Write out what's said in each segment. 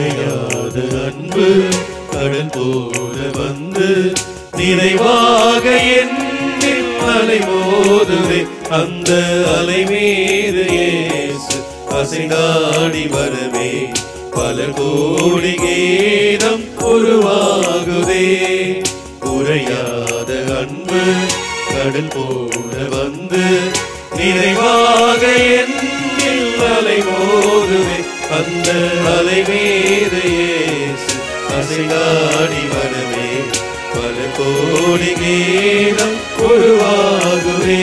குறையாத அன்பு கடல் போல வந்து நிறைவாக என்னில் அலை மோதுதே. அந்த அலை மீது இயேசு அசைந்தாடி வரவே பல கோடி கீதம் உருவாகுதே. குறையாத அன்பு கடல் போல வந்து நிறைவாக என்னில் அலை மோதுதே. அந்த அலை மீது இயேசு அசைந்தாடி வரவே பல கோடி கீதம் உருவாகுதே.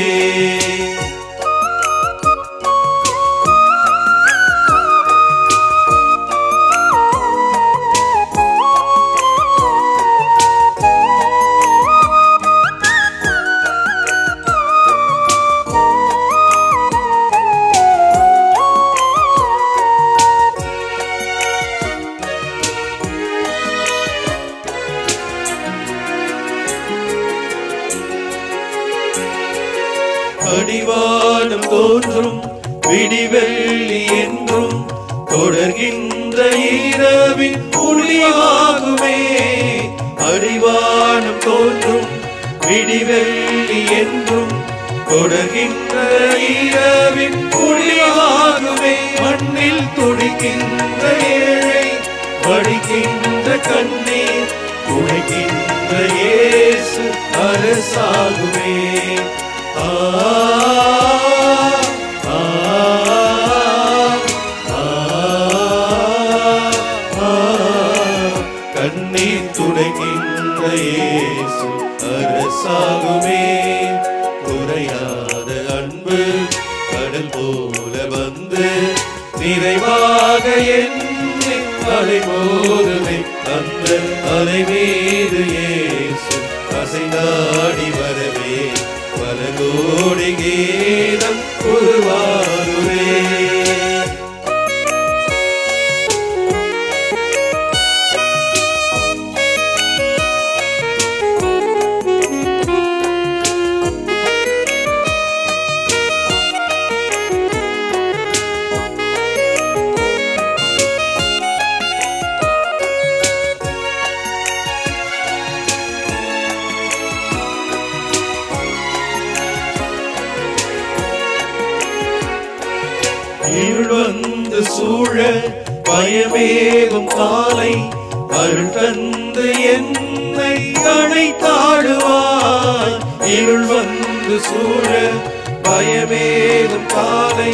அடிவானம் தோன்றும் விடிவெள்ளி என்றும் தொடர்கின்ற இரவின் ஒளியாகுமே. அடிவானம் தோன்றும் விடிவெள்ளி என்றும் தொடர்கின்ற இரவின் ஒளியாகுமே. மண்ணில் துடிக்கின்ற ஏழை வடிக்கின்ற கண்ணீர் துடைக்கின்ற இயேசு அரசாகுமே. கண்ணீர் துடைக்கின்ற இயேசு அரசாகுமே. குறையாத அன்பு கடல் போல வந்து நிறைவாக என்னில் அலை மோதுதே. அந்த அலை மீது இயேசு அசைந்தாடி வரவே பல கோடி கீதம் உருவாகுதே. இருள் வந்து சூழ பயமேகும் காலை அருள் தந்து என்னை அணைத்தாடுவாய். இருள் வந்து சூழ பயமேகும் காலை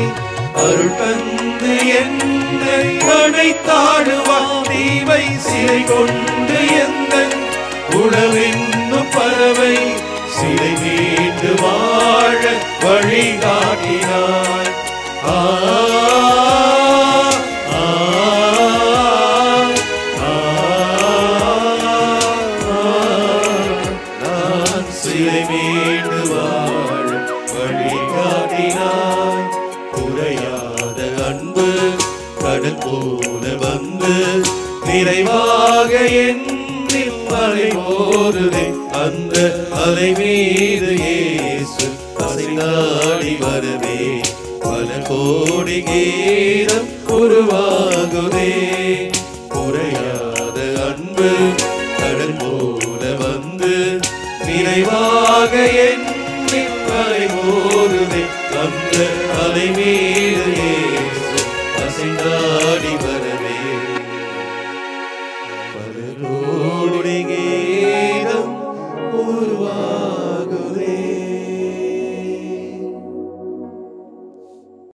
அருள் தந்து என்னை அணைத்தாடுவாய். தீமை சிறை கொண்டு எந்தன் உணவென்னும் பறவை சிறை மீண்டு வாழ வழிகாட்டினாய். நான் சிலை மீண்டு வாழ வழிகாட்டினாய். குறையாத அன்பு கடல் போல வந்து நிறைவாக என்னில் அலை மோதுதே. அந்த அலை மீது இயேசு அசைந்தாடி வரவே பல கோடி கீதம் உருவாகுதே. குறையாத அன்பு கடல் போல வந்து நிறைவாக என்னில் அலை மோதுதே. அந்த அலை மீது